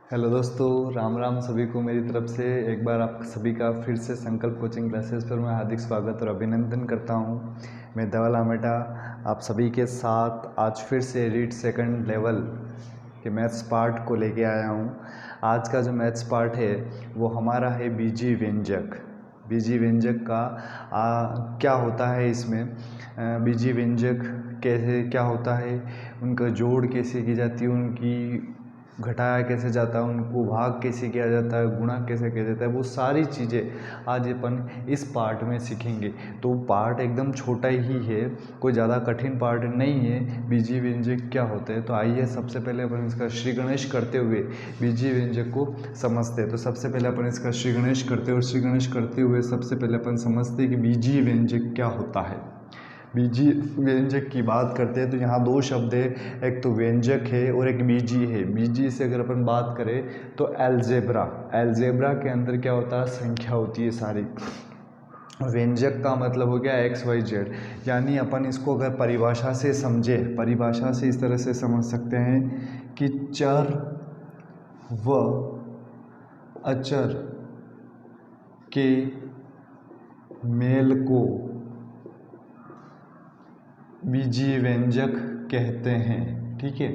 Hello दोस्तों, राम राम सभी को मेरी तरफ से एक बार आप सभी का फिर से संकल्प कोचिंग क्लासेस पर मैं हार्दिक स्वागत और अभिनंदन करता हूं। मैं धवल आमेटा आप सभी के साथ आज फिर से रीड सेकंड लेवल के मैथ्स पार्ट को लेके आया हूं। आज का जो मैथ्स पार्ट है वो हमारा है बीजीय व्यंजक। बीजीय व्यंजक का क्या होता है इसमें, बीजीय व्यंजक कैसे क्या होता है, उनका जोड़ कैसे की जाती है, उनकी घटाया कैसे जाता है, उनको भाग कैसे किया जाता है, गुणा कैसे किया जाता है, वो सारी चीज़ें आज अपन इस पार्ट में सीखेंगे। तो पार्ट एकदम छोटा ही है, कोई ज़्यादा कठिन पार्ट नहीं है। बीजीय व्यंजक क्या होते हैं, तो आइए सबसे पहले अपन इसका श्री गणेश करते हुए बीजीय व्यंजक को समझते हैं। तो सबसे पहले अपन इसका श्री गणेश करते हैं और श्री गणेश करते हुए सबसे पहले अपन समझते हैं कि बीजीय व्यंजक क्या होता है। बीजीय व्यंजक की बात करते हैं तो यहाँ दो शब्द है, एक तो व्यंजक है और एक बीजीय है। बीजीय से अगर अपन बात करें तो अलजेब्रा, अलजेब्रा के अंदर क्या होता है, संख्या होती है सारी। व्यंजक का मतलब हो गया एक्स वाई जेड, यानी अपन इसको अगर परिभाषा से समझे, परिभाषा से इस तरह से समझ सकते हैं कि चर व अचर के मेल को बीजीय व्यंजक कहते हैं। ठीक है,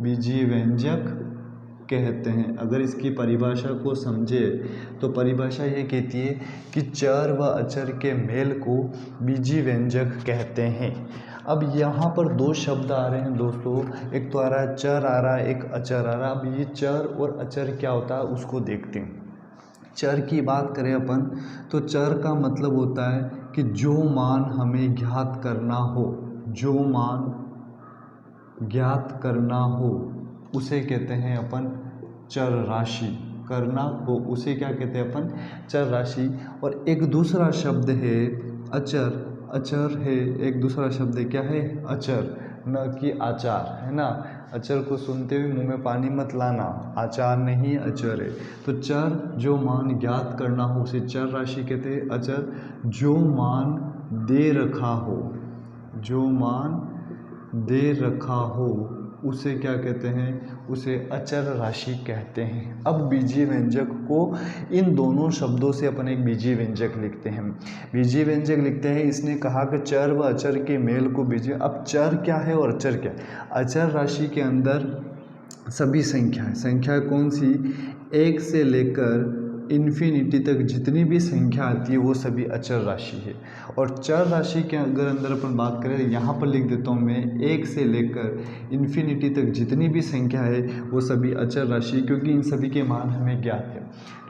बीजीय व्यंजक कहते हैं। अगर इसकी परिभाषा को समझे तो परिभाषा ये कहती है कि चर व अचर के मेल को बीजीय व्यंजक कहते हैं। अब यहाँ पर दो शब्द आ रहे हैं दोस्तों, एक तो आ रहा है चर, आ रहा है एक अचर आ रहा है। अब ये चर और अचर क्या होता है उसको देखते हैं। चर की बात करें अपन तो चर का मतलब होता है कि जो मान हमें ज्ञात करना हो, जो मान ज्ञात करना हो उसे कहते हैं अपन चर राशि। करना हो उसे क्या कहते हैं अपन, चर राशि। और एक दूसरा शब्द है अचर, अचर है एक दूसरा शब्द है, क्या है, अचर, न कि आचार, है ना। अचर को सुनते हुए मुंह में पानी मत लाना, आचार नहीं अचर है। तो चर जो मान ज्ञात करना हो उसे चर राशि कहते हैं। अचर जो मान दे रखा हो, जो मान दे रखा हो उसे क्या कहते हैं, उसे अचर राशि कहते हैं। अब बीजीय व्यंजक को इन दोनों शब्दों से अपन एक बीजीय व्यंजक लिखते हैं। बीजीय व्यंजक लिखते हैं, इसने कहा कि चर व अचर के मेल को बीजीय। अब चर क्या है और अचर क्या है, अचर राशि के अंदर सभी संख्याएं, संख्या कौन सी, एक से लेकर इन्फिनिटी तक जितनी भी संख्या आती है वो सभी अचर राशि है। और चर राशि के अगर अंदर अपन बात करें, यहाँ पर लिख देता हूँ मैं, एक से लेकर इन्फिनिटी तक जितनी भी संख्या है वो सभी अचर राशि, क्योंकि इन सभी के मान हमें ज्ञात है।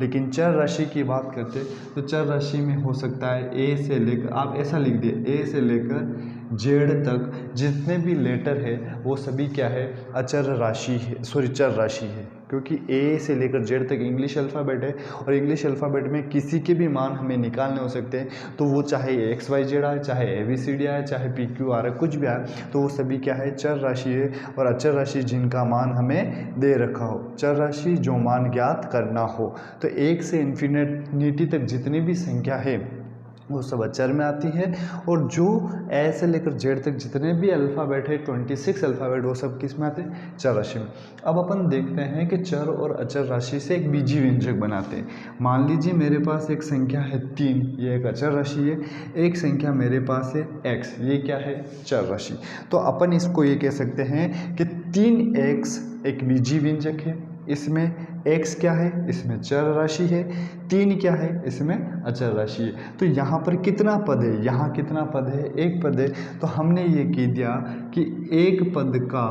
लेकिन चर राशि की बात करते तो चर राशि में हो सकता है ए से लेकर, आप ऐसा लिख दिए, ए से लेकर जेड तक जितने भी लेटर है वो सभी क्या है, अचर राशि है, सॉरी चर राशि है। क्योंकि ए से लेकर जेड तक इंग्लिश अल्फ़ाबेट है और इंग्लिश अल्फ़ाबेट में किसी के भी मान हमें निकालने हो सकते हैं। तो वो चाहे एक्स वाई जेड आए, चाहे ए बी सी डी आए, चाहे पी क्यू आर है, कुछ भी आए, तो वो सभी क्या है, चर राशि है। और अचर राशि जिनका मान हमें दे रखा हो, चर राशि जो मान ज्ञात करना हो। तो एक से इन्फिनिटी तक जितनी भी संख्या है वो सब अचर में आती है। और जो ए से लेकर जेड तक जितने भी अल्फ़ाबेट है, 26 अल्फ़ाबेट, वो सब किस में आते हैं, चर राशि में। अब अपन देखते हैं कि चर और अचर राशि से एक बीजीय व्यंजक बनाते हैं। मान लीजिए मेरे पास एक संख्या है 3, ये एक अचर राशि है। एक संख्या मेरे पास है x, ये क्या है, चर राशि। तो अपन इसको ये कह सकते हैं कि 3x एक बीजीय व्यंजक है। इसमें x क्या है, इसमें चर राशि है, 3 क्या है, इसमें अचर राशि है। तो यहाँ पर कितना पद है, यहाँ कितना पद है, एक पद है। तो हमने ये कह दिया कि एक पद का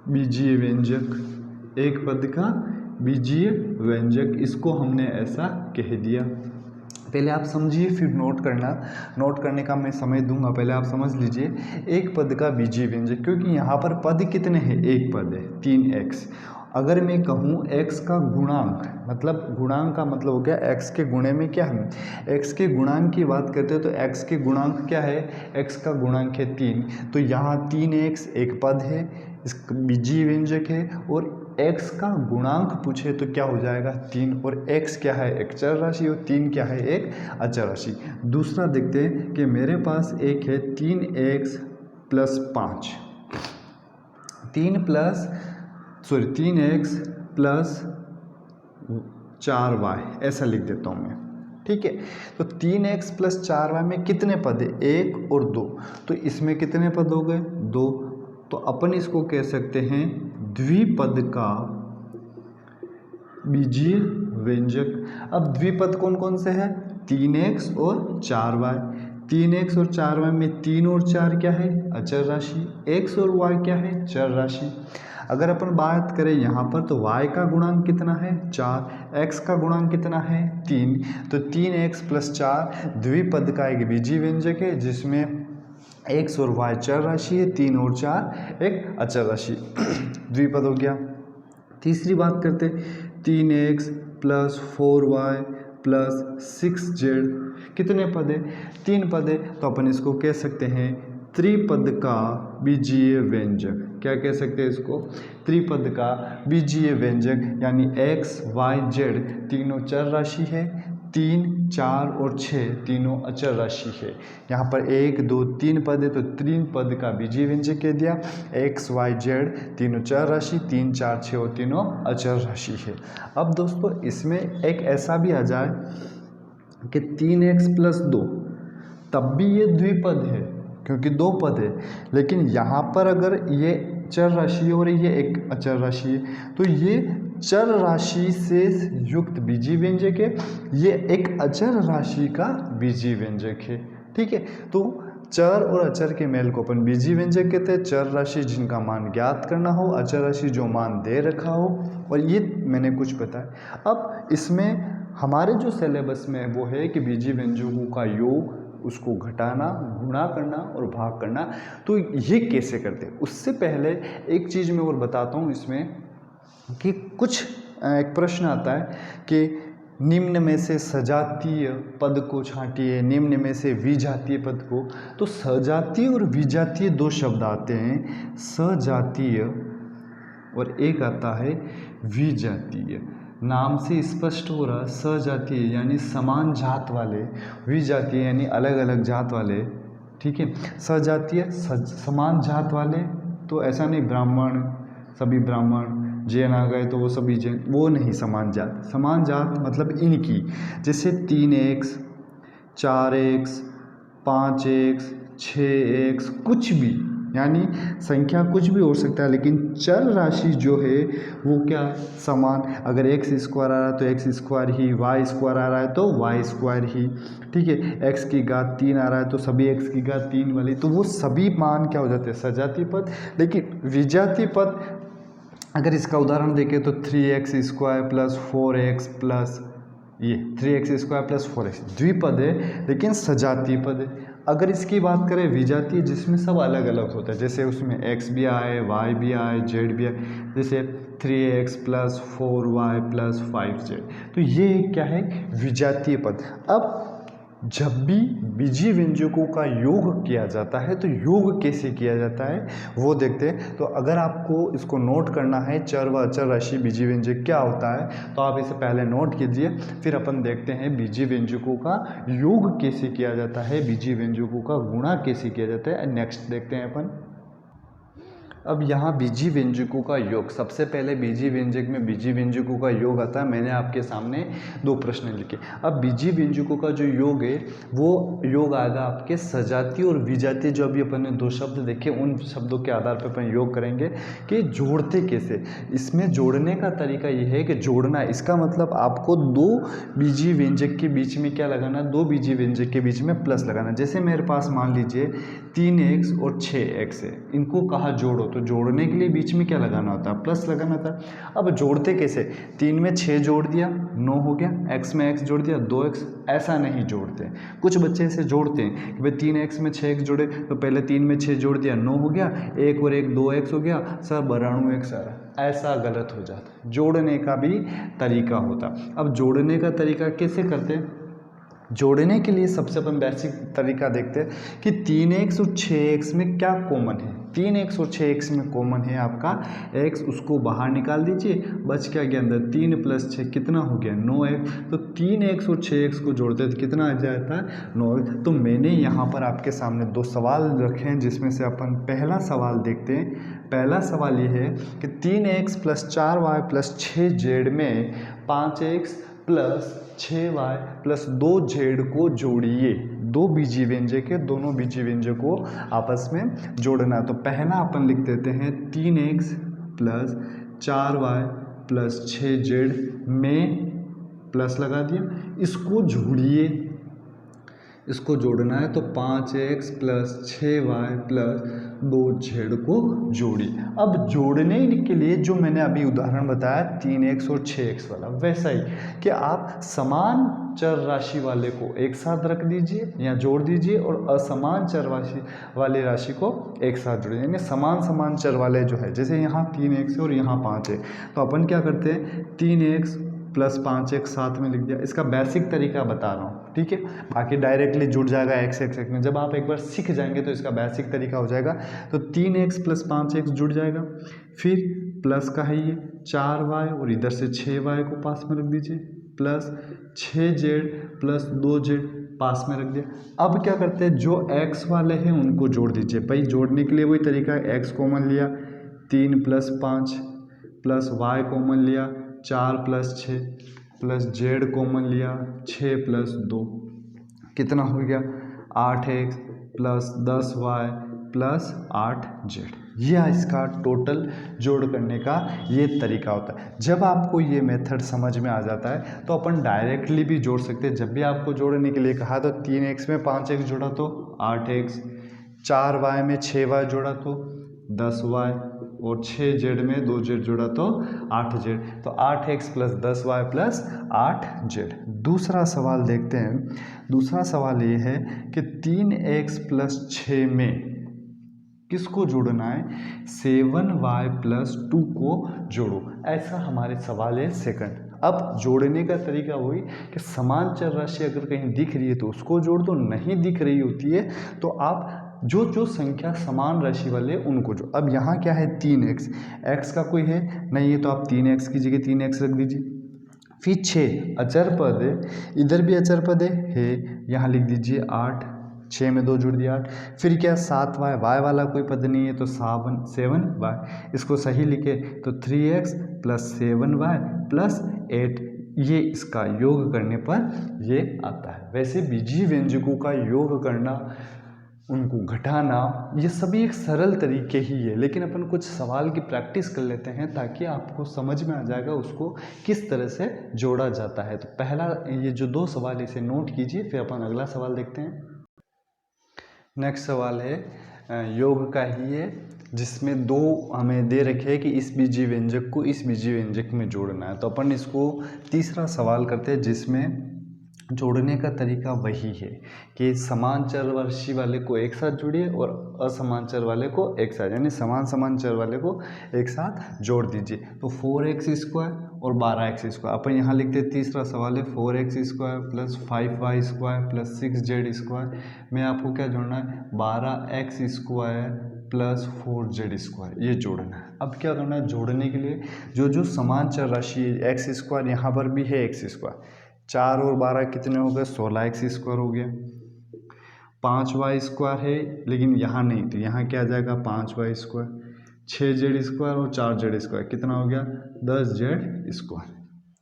बीजीय व्यंजक, एक पद का बीजीय व्यंजक, इसको हमने ऐसा कह दिया। पहले आप समझिए फिर नोट करना, नोट करने का मैं समय दूंगा, पहले आप समझ लीजिए। एक पद का बीजीय व्यंजक, क्योंकि यहाँ पर पद कितने हैं, एक पद है 3x। अगर मैं कहूँ x का गुणांक, मतलब गुणांक का मतलब हो गया x के गुणे में क्या है, x के गुणांक की बात करते हैं तो x के गुणांक क्या है, x का गुणांक है 3। तो यहाँ 3x एक पद है, इस बीजीय व्यंजक है। और x का गुणांक पूछे तो क्या हो जाएगा, 3। और x क्या है, एक चर राशि, और 3 क्या है, एक अचर राशि। दूसरा देखते हैं कि मेरे पास एक है 3x + 5, 3 + sorry 3x plus 4y ऐसा लिख देता हूँ मैं, ठीक है। तो 3x प्लस 4y में कितने पद है, 1 और 2, तो इसमें कितने पद हो गए, 2। तो अपन इसको कह सकते हैं द्विपद का बीजीय व्यंजक। अब द्विपद कौन कौन से हैं, 3x और 4y। 3x और 4y में 3 और 4 क्या है, अचर राशि, x और y क्या है, चर राशि। अगर अपन बात करें यहाँ पर तो y का गुणांक कितना है, 4, x का गुणांक कितना है, 3। तो 3x प्लस 4 द्विपद का एक बीजीय व्यंजक है जिसमें x और y चर राशि है, 3 और 4 एक अचर राशि द्विपद हो गया। तीसरी बात करते 3x plus 4y plus 6z कितने पद है, 3 पद है। तो अपन इसको कह सकते हैं त्रिपद का बीजीय व्यंजक। क्या कह सकते हैं इसको, त्रिपद का बीजीय व्यंजक, यानी x, y, z तीनों चर राशि है, 3, 4 और 6 तीनों अचर राशि है। यहाँ पर 1, 2, 3 पद है तो 3 पद का बीजीय व्यंजक कह दिया। x, y, z तीनों चर राशि, 3, 4, 6 और तीनों अचर राशि है। अब दोस्तों इसमें एक ऐसा भी आ जाए कि 3x प्लस 2, तब भी ये द्विपद है क्योंकि 2 पद है, लेकिन यहाँ पर अगर ये चर राशि और ये एक अचर राशि है तो ये चर राशि से युक्त बीजीय व्यंजक है, ये एक अचर राशि का बीजीय व्यंजक है, ठीक है। तो चर और अचर के मेल को अपन बीजीय व्यंजक कहते हैं। चर राशि जिनका मान ज्ञात करना हो, अचर राशि जो मान दे रखा हो, और ये मैंने कुछ बताया। अब इसमें हमारे जो सिलेबस में वो है कि बीजीय व्यंजकों का योग, उसको घटाना, गुणा करना और भाग करना, तो ये कैसे करते हैं। उससे पहले एक चीज़ मैं और बताता हूँ इसमें कि कुछ एक प्रश्न आता है कि निम्न में से सजातीय पद को छांटिए, निम्न में से विजातीय पद को। तो सजातीय और विजातीय 2 शब्द आते हैं, सजातीय और एक आता है विजातीय। नाम से स्पष्ट हो रहा, सजातीय यानी समान जात वाले, विजातीय यानी अलग अलग जात वाले, ठीक है। सजातीय समान जात वाले, तो ऐसा नहीं ब्राह्मण सभी ब्राह्मण, जैन आ गए तो वो सभी जैन, वो नहीं। समान जात, समान जात मतलब इनकी, जैसे 3x, 4x, 5x, 6x, कुछ भी, यानी संख्या कुछ भी हो सकता है, लेकिन चर राशि जो है वो क्या, समान। अगर x स्क्वायर आ रहा है तो x स्क्वायर ही, y स्क्वायर आ रहा है तो y स्क्वायर ही, ठीक है। x की घात 3 आ रहा है तो सभी x की घात 3 वाली, तो वो सभी मान क्या हो जाते हैं, सजातीय पद। लेकिन विजातीय पद अगर इसका उदाहरण देखें तो 3x square plus 4x plus ये 3x स्क्वायर प्लस 4x द्विपद है लेकिन सजातीय पद है। अगर इसकी बात करें विजातीय, जिसमें सब अलग अलग होता है, जैसे उसमें x भी आए, y भी आए, z भी आए, जैसे 3x plus 4y plus 5z, तो ये क्या है, विजातीय पद। अब जब भी बीजीय व्यंजकों का योग किया जाता है तो योग कैसे किया जाता है वो देखते हैं। तो अगर आपको इसको नोट करना है, चर व अचर राशि बीजीय व्यंजक क्या होता है, तो आप इसे पहले नोट कीजिए, फिर अपन देखते हैं बीजीय व्यंजकों का योग कैसे किया जाता है, बीजीय व्यंजकों का गुणा कैसे किया जाता है। नेक्स्ट देखते हैं अपन। अब यहाँ बीजीय व्यंजकों का योग, सबसे पहले बीजीय व्यंजक में बीजीय व्यंजकों का योग आता है। मैंने आपके सामने 2 प्रश्न लिखे। अब बीजीय व्यंजकों का जो योग है वो योग आएगा आपके सजातीय और विजातीय। जो अभी अपन ने 2 शब्द देखे, उन शब्दों के आधार पर अपन योग करेंगे कि जोड़ते कैसे। इसमें जोड़ने का तरीका ये है कि जोड़ना, इसका मतलब आपको 2 बीजीय व्यंजक के बीच में क्या लगाना, 2 बीजीय व्यंजक के बीच में प्लस लगाना। जैसे मेरे पास मान लीजिए 3x और 6x है, इनको कहा जोड़ो, तो जोड़ने के लिए बीच में क्या लगाना होता है, प्लस लगाना था। अब जोड़ते कैसे, 3 में 6 जोड़ दिया 9 हो गया, x में x जोड़ दिया 2x, ऐसा नहीं जोड़ते। कुछ बच्चे ऐसे जोड़ते हैं कि भाई 3x में 6x जोड़े तो पहले 3 में 6 जोड़ दिया 9 हो गया, 1 और 1 2x हो गया, सर 92x आ रहा। ऐसा गलत हो जाता है। जोड़ने का भी तरीका होता। अब जोड़ने का तरीका कैसे करते हैं, जोड़ने के लिए सबसे अपन बेसिक तरीका देखते हैं कि 3x और 6x में क्या कॉमन है। 3x और 6x में कॉमन है आपका x, उसको बाहर निकाल दीजिए, बच क्या गया अंदर 3 + 6 कितना हो गया 9x। तो 3x और 6x को जोड़ते तो कितना आ जाता है 9x। तो मैंने यहाँ पर आपके सामने 2 सवाल रखे हैं जिसमें से अपन पहला सवाल देखते हैं। पहला सवाल ये है कि 3x + 4y + 6z में 5x + 6y + 2z को जोड़िए। 2 बीजीय व्यंजक है, दोनों बीजीय व्यंजक को आपस में जोड़ना। तो पहला अपन लिख देते हैं 3x + 4y + 6z में प्लस लगा दिया, इसको जोड़िए, इसको जोड़ना है तो 5x + 6y + 2z को जोड़िए। अब जोड़ने के लिए जो मैंने अभी उदाहरण बताया 3x और 6x वाला, वैसा ही कि आप समान चर राशि वाले को एक साथ रख दीजिए या जोड़ दीजिए और असमान चर राशि वाले राशि को एक साथ जोड़िए। यानी समान समान चर वाले जो है, जैसे यहाँ 3x है और यहाँ 5 है, तो अपन क्या करते हैं 3x + 5x साथ में लिख दिया। इसका बेसिक तरीका बता रहा हूँ, ठीक है, बाकी डायरेक्टली जुड़ जाएगा x x में। जब आप एक बार सीख जाएंगे तो इसका बेसिक तरीका हो जाएगा। तो 3x + 5x जुड़ जाएगा, फिर प्लस का है ये 4y और इधर से 6y को पास में रख दीजिए, प्लस 6z + 2z पास में रख दिया। अब क्या करते हैं, जो x वाले हैं उनको जोड़ दीजिए। भाई जोड़ने के लिए वही तरीका है, x कॉमन लिया 3 + 5 प्लस y कॉमन लिया 4 + 6 प्लस z कॉमन लिया 6 + 2, कितना हो गया 8x + 10y + 8z। यह इसका टोटल जोड़ करने का ये तरीका होता है। जब आपको ये मेथड समझ में आ जाता है तो अपन डायरेक्टली भी जोड़ सकते हैं। जब भी आपको जोड़ने के लिए कहा तो 3x में 5x जोड़ा तो 8x, 4y में 6y जोड़ा तो 10y और 6z में 2z जोड़ा तो 8z। तो 8x + 10y + 8z। दूसरा सवाल देखते हैं। दूसरा सवाल ये है कि 3x + 6 में किसको जोड़ना है, 7y + 2 को जोड़ो। ऐसा हमारे सवाल है सेकंड। अब जोड़ने का तरीका वही कि समान चर राशि अगर कहीं दिख रही है तो उसको जोड़ दो, नहीं दिख रही होती है तो आप जो जो संख्या समान राशि वाले उनको जो। अब यहाँ क्या है 3x, x का कोई है नहीं है तो आप 3x की जगह 3x रख दीजिए। फिर 6 अचर पद है, इधर भी अचर पद है, यहाँ लिख दीजिए 8, 6 में 2 जुड़ दिया 8। फिर क्या 7y, y वाला कोई पद नहीं है तो 7y, इसको सही लिखे तो 3x + 7y + 8। ये इसका योग करने पर ये आता है। वैसे बीजीय व्यंजकों का योग करना, उनको घटाना, ये सभी एक सरल तरीके ही है, लेकिन अपन कुछ सवाल की प्रैक्टिस कर लेते हैं ताकि आपको समझ में आ जाएगा उसको किस तरह से जोड़ा जाता है। तो पहला ये जो 2 सवाल इसे नोट कीजिए, फिर अपन अगला सवाल देखते हैं। नेक्स्ट सवाल है योग का ही है, जिसमें 2 हमें दे रखे हैं कि इस बीजीय व्यंजक को इस बीजीय व्यंजक में जोड़ना है। तो अपन इसको तीसरा सवाल करते हैं जिसमें जोड़ने का तरीका वही है कि समान चर राशि वाले को एक साथ जोड़िए और असमान चर वाले को एक साथ, यानी समान समान चर वाले को एक साथ जोड़ दीजिए। तो 4x² और 12x²। अपन यहाँ लिखते हैं तीसरा सवाल है 4x² + 5y² + 6z²। में आपको क्या जोड़ना है 12x² + 4z², ये जोड़ना है। अब क्या करना है, जोड़ने के लिए जो जो समान चर राशि x², यहाँ पर भी है x², 4 और 12 कितने हो गए 16x² हो गया। 5y² है लेकिन यहाँ नहीं, तो यहाँ क्या आ जाएगा 5y², 6z² और 4z², कितना हो गया 10z²।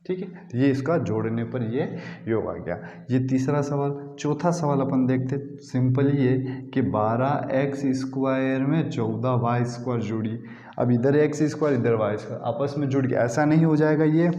ठीक है, तो ये इसका जोड़ने पर ये योग आ गया। ये तीसरा सवाल। चौथा सवाल अपन देखते, सिंपल ही है कि 12x² में 14y² जोड़िए। अब इधर x² इधर y², आपस में जुड़ गया। ऐसा नहीं हो जाएगा ये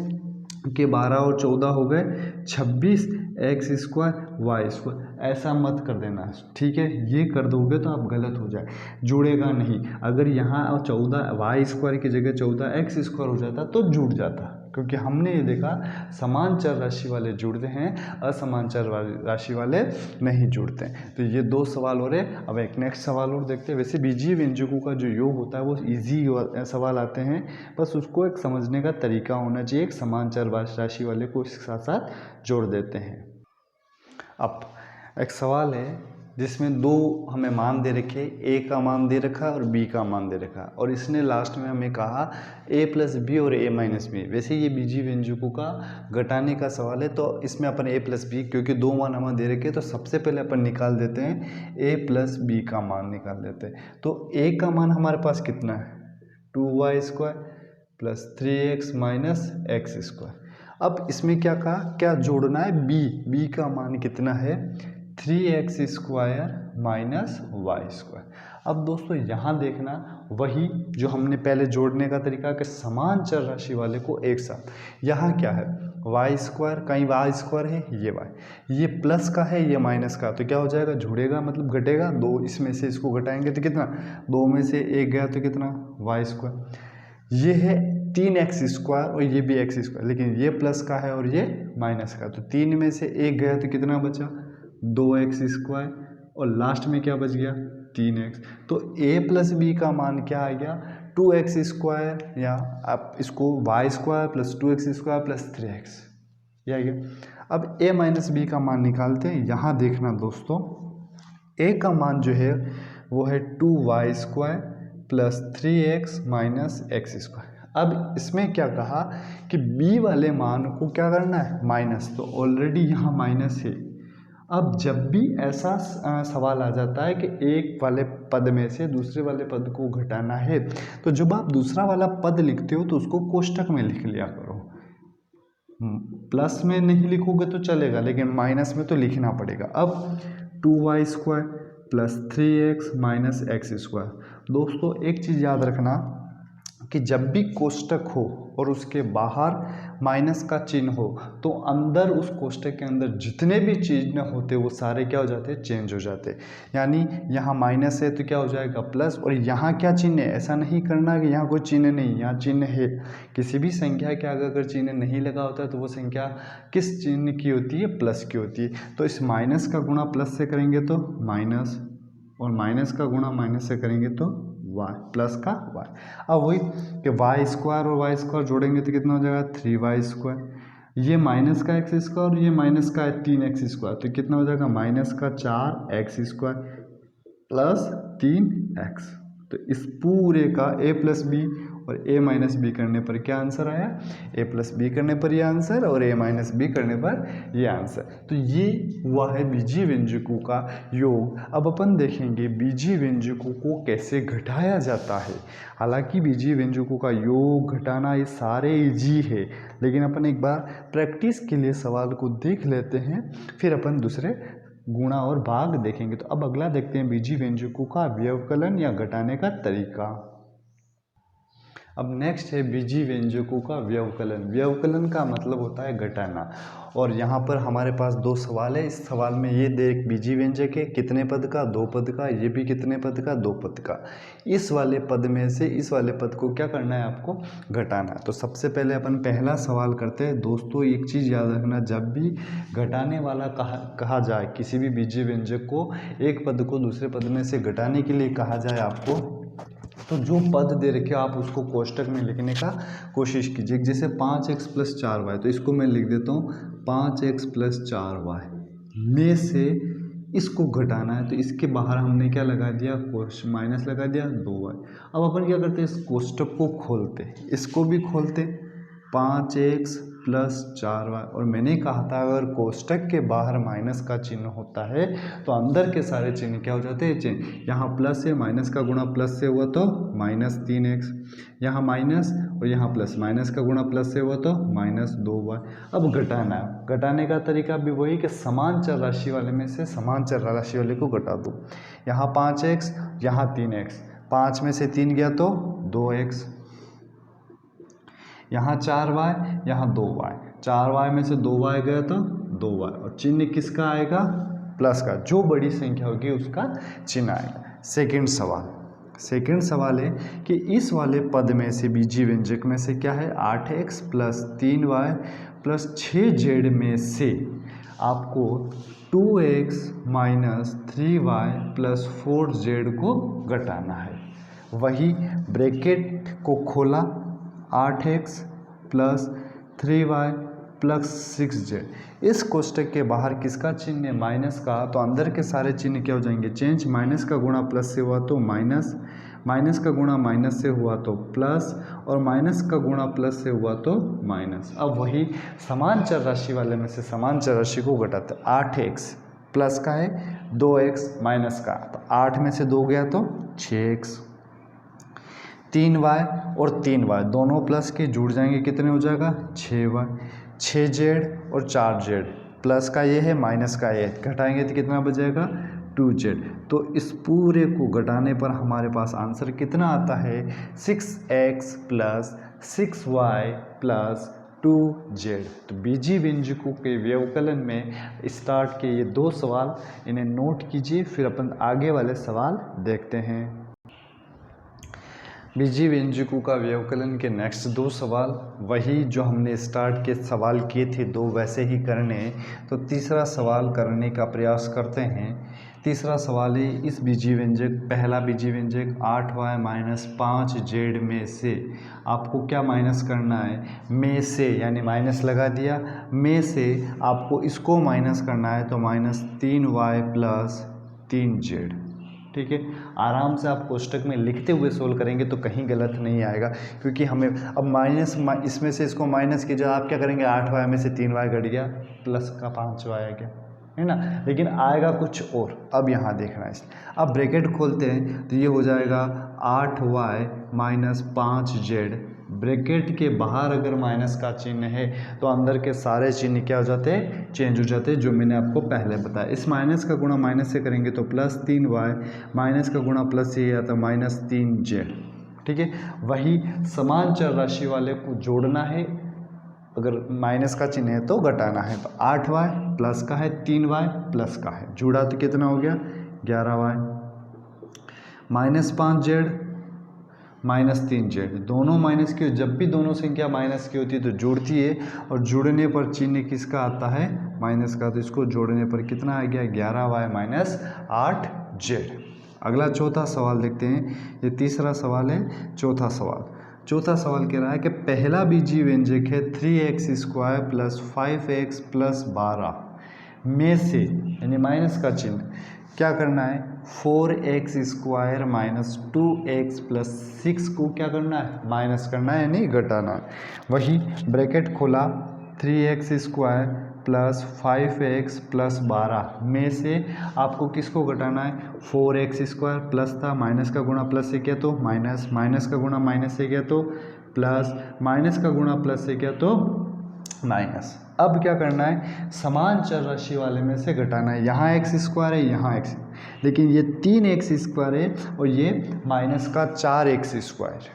कि 12 और 14 हो गए 26x² y², ऐसा मत कर देना, ठीक है। ये कर दोगे तो आप गलत हो जाए, जुड़ेगा नहीं। अगर यहाँ 14y² की जगह 14x² हो जाता तो जुड़ जाता, क्योंकि हमने ये देखा समान चर राशि वाले जुड़ते हैं, असमान चर राशि वाले नहीं जुड़ते। तो ये 2 सवाल हो रहे। अब एक नेक्स्ट सवाल और देखते हैं। वैसे बीजीय व्यंजकों का जो योग होता है वो इजी सवाल आते हैं, बस उसको एक समझने का तरीका होना चाहिए। एक समान चर राशि वाले को इसके साथ साथ जोड़ देते हैं। अब एक सवाल है जिसमें दो हमें मान दे रखे, ए का मान दे रखा और बी का मान दे रखा, और इसने लास्ट में हमें कहा a प्लस बी और a माइनस बी। वैसे ये बीजीय व्यंजकों का घटाने का सवाल है, तो इसमें अपन a प्लस बी, क्योंकि दो मान हमें दे रखे, तो सबसे पहले अपन निकाल देते हैं a प्लस बी का मान निकाल देते हैं। तो a का मान हमारे पास कितना है, 2y² plus 3x minus x square. अब इसमें क्या कहा, क्या जोड़ना है, b का मान कितना है, 3x² माइनस y²। अब दोस्तों यहाँ देखना वही जो हमने पहले जोड़ने का तरीका कि समान चर राशि वाले को एक साथ, यहाँ क्या है y², कहीं y² है, ये y, ये प्लस का है, ये माइनस का, तो क्या हो जाएगा, जुड़ेगा मतलब घटेगा, दो इसमें से इसको घटाएंगे तो कितना, दो में से एक गया तो कितना, y²। ये है 3x² और ये भी x², लेकिन ये प्लस का है और ये माइनस का, तो 3 में से एक गया तो कितना बचा, 2x², और लास्ट में क्या बच गया, 3x। तो a प्लस बी का मान क्या आ गया, 2x², या आप इसको y² plus 2x² plus 3x, ये आ गया। अब a माइनस बी का मान निकालते हैं। यहाँ देखना दोस्तों, a का मान जो है वो है 2y² plus 3x minus x²। अब इसमें क्या कहा कि b वाले मान को क्या करना है, माइनस, तो ऑलरेडी यहाँ माइनस है। अब जब भी ऐसा सवाल आ जाता है कि एक वाले पद में से दूसरे वाले पद को घटाना है, तो जब आप दूसरा वाला पद लिखते हो तो उसको कोष्टक में लिख लिया करो। प्लस में नहीं लिखोगे तो चलेगा, लेकिन माइनस में तो लिखना पड़ेगा। अब 2y² plus 3x minus x²। दोस्तों एक चीज़ याद रखना कि जब भी कोष्टक हो और उसके बाहर माइनस का चिन्ह हो, तो अंदर उस कोष्टक के अंदर जितने भी चिन्ह होते वो सारे क्या हो जाते हैं, चेंज हो जाते हैं। यानी यहाँ माइनस है तो क्या हो जाएगा, प्लस, और यहाँ क्या चिन्ह है, ऐसा नहीं करना कि यहाँ कोई चिन्ह नहीं, यहाँ चिन्ह है। किसी भी संख्या के आगे अगर चिन्ह नहीं लगा होता है तो वो संख्या किस चिन्ह की होती है, प्लस की होती है। तो इस माइनस का गुणा प्लस से करेंगे तो माइनस, और माइनस का गुणा माइनस से करेंगे तो y, प्लस का y। अब वही कि y² और y² जोड़ेंगे तो कितना हो जाएगा, 3y²। ये माइनस का x² और ये माइनस का 3x², तो कितना हो जाएगा, माइनस का 4x² प्लस 3x। तो इस पूरे का a प्लस बी और a माइनस बी करने पर क्या आंसर आया, a प्लस बी करने पर ये आंसर और a माइनस बी करने पर ये आंसर। तो ये हुआ है बीजीय व्यंजकों का योग। अब अपन देखेंगे बीजीय व्यंजकों को कैसे घटाया जाता है। हालांकि बीजीय व्यंजकों का योग घटाना ये सारे इजी है, लेकिन अपन एक बार प्रैक्टिस के लिए सवाल को देख लेते हैं, फिर अपन दूसरे गुणा और भाग देखेंगे। तो अब अगला देखते हैं बीजीय व्यंजकों का व्यवकलन या घटाने का तरीका। अब नेक्स्ट है बीजीय व्यंजकों का व्यवकलन। व्यवकलन का मतलब होता है घटाना, और यहाँ पर हमारे पास दो सवाल है। इस सवाल में ये देख बीजीय व्यंजक है, कितने पद का, 2 पद का, ये भी कितने पद का, 2 पद का। इस वाले पद में से इस वाले पद को क्या करना है, आपको घटाना। तो सबसे पहले अपन पहला सवाल करते हैं। दोस्तों एक चीज़ याद रखना, जब भी घटाने वाला कहा जाए, किसी भी बीजीय व्यंजक को एक पद को दूसरे पद में से घटाने के लिए कहा जाए आपको, तो जो पद दे रखे आप उसको कोष्टक में लिखने का कोशिश कीजिए। जैसे 5x प्लस 4y, तो इसको मैं लिख देता हूँ 5x प्लस 4y में से इसको घटाना है, तो इसके बाहर हमने क्या लगा दिया, माइनस लगा दिया 2y। अब अपन क्या करते हैं, इस कोष्टक को खोलते, इसको भी खोलते, 5x प्लस 4y। और मैंने कहा था अगर कोष्टक के बाहर माइनस का चिन्ह होता है तो अंदर के सारे चिन्ह क्या हो जाते हैं, चिन्ह। यहाँ प्लस है, माइनस का गुणा प्लस से हुआ तो माइनस 3x, यहाँ माइनस और यहाँ प्लस, माइनस का गुणा प्लस से हुआ तो माइनस 2y। अब घटाना है, घटाने का तरीका भी वही कि समान चर राशि वाले में से समान चर राशि वाले को घटा दो। यहाँ 5x, यहाँ 3x, 5 में से 3 गया तो 2x, यहाँ 4y, यहाँ 2y, 4y में से 2y गया तो 2y, और चिन्ह किसका आएगा, प्लस का। जो बड़ी संख्या होगी उसका चिन्ह आएगा। सेकंड सवाल है कि इस वाले पद में से बीजीय व्यंजक में से क्या है, 8x plus 3y plus 6z में से आपको 2x minus 3y plus 4z को घटाना है। वही ब्रैकेट को खोला, 8x plus 3y plus 6z। इस कोष्टक के बाहर किसका चिन्ह है? माइनस का, तो अंदर के सारे चिन्ह क्या हो जाएंगे? चेंज। माइनस का गुणा प्लस से हुआ तो माइनस, माइनस का गुणा माइनस से हुआ तो प्लस, और माइनस का गुणा प्लस से हुआ तो माइनस। अब वही समान चर राशि वाले में से समान चर राशि को घटाते हैं। 8x प्लस का है, 2x माइनस का, तो 8 में से 2 गया तो 6x, 3y और 3y दोनों प्लस के जुड़ जाएंगे, कितने हो जाएगा? 6y, 6z और 4z प्लस का ये है माइनस का ये, घटाएंगे तो कितना बचेगा? 2z। तो इस पूरे को घटाने पर हमारे पास आंसर कितना आता है? 6x plus 6y plus 2z। तो बीजीय व्यंजकों के व्यवकलन में स्टार्ट के ये 2 सवाल, इन्हें नोट कीजिए, फिर अपन आगे वाले सवाल देखते हैं। बीजीय व्यंजकों का व्यवकलन के नेक्स्ट 2 सवाल वही जो हमने स्टार्ट के सवाल किए थे 2 वैसे ही करने। तो तीसरा सवाल करने का प्रयास करते हैं। तीसरा सवाल है इस बीजीय व्यंजक, पहला बीजीय व्यंजक 8y माइनस 5z में से आपको क्या माइनस करना है? में से, यानी माइनस लगा दिया, में से आपको इसको माइनस करना है, तो माइनस 3y प्लस 3z। ठीक है, आराम से आप कोष्टक में लिखते हुए सोल्व करेंगे तो कहीं गलत नहीं आएगा, क्योंकि हमें अब माइनस इसमें से इसको माइनस कीजिए, आप क्या करेंगे? 8y में से 3y घट गया, प्लस का 5y आ गया, है ना, लेकिन आएगा कुछ और। अब यहाँ देखना है, अब ब्रैकेट खोलते हैं तो ये हो जाएगा 8y माइनस 5z। ब्रैकेट के बाहर अगर माइनस का चिन्ह है तो अंदर के सारे चिन्ह क्या हो जाते हैं? चेंज हो जाते हैं, जो मैंने आपको पहले बताया। इस माइनस का गुणा माइनस से करेंगे तो प्लस 3y, माइनस का गुणा प्लस से आता है माइनस 3z। ठीक है, वही समान चर राशि वाले को जोड़ना है, अगर माइनस का चिन्ह है तो घटाना है। तो 8y प्लस का है, 3y प्लस का है, जुड़ा तो कितना हो गया? 11y, minus 5z minus 3z, दोनों माइनस की, जब भी दोनों संख्या माइनस की होती है तो जुड़ती है, और जुड़ने पर चिन्ह किसका आता है? माइनस का, तो इसको जोड़ने पर कितना आ गया? 11y minus 8z। अगला चौथा सवाल देखते हैं, ये तीसरा सवाल है। चौथा सवाल कह रहा है कि पहला बीजीय व्यंजक है 3x square plus 5x plus 12 में से, यानी माइनस का चिन्ह, क्या करना है? 4x square minus 2x plus 6 को क्या करना है? माइनस करना है, यानी घटाना है। वही ब्रैकेट खोला, 3x square plus 5x plus 12 में से आपको किसको घटाना है? 4x स्क्वायर प्लस था, माइनस का गुणा प्लस से किया तो माइनस, माइनस का गुणा माइनस से किया तो प्लस, माइनस का गुणा प्लस से किया तो माइनस। अब क्या करना है? समान चर राशि वाले में से घटाना है। यहाँ एक्स स्क्वायर है, यहाँ एक्स, लेकिन ये 3x स्क्वायर है और ये माइनस का 4x स्क्वायर।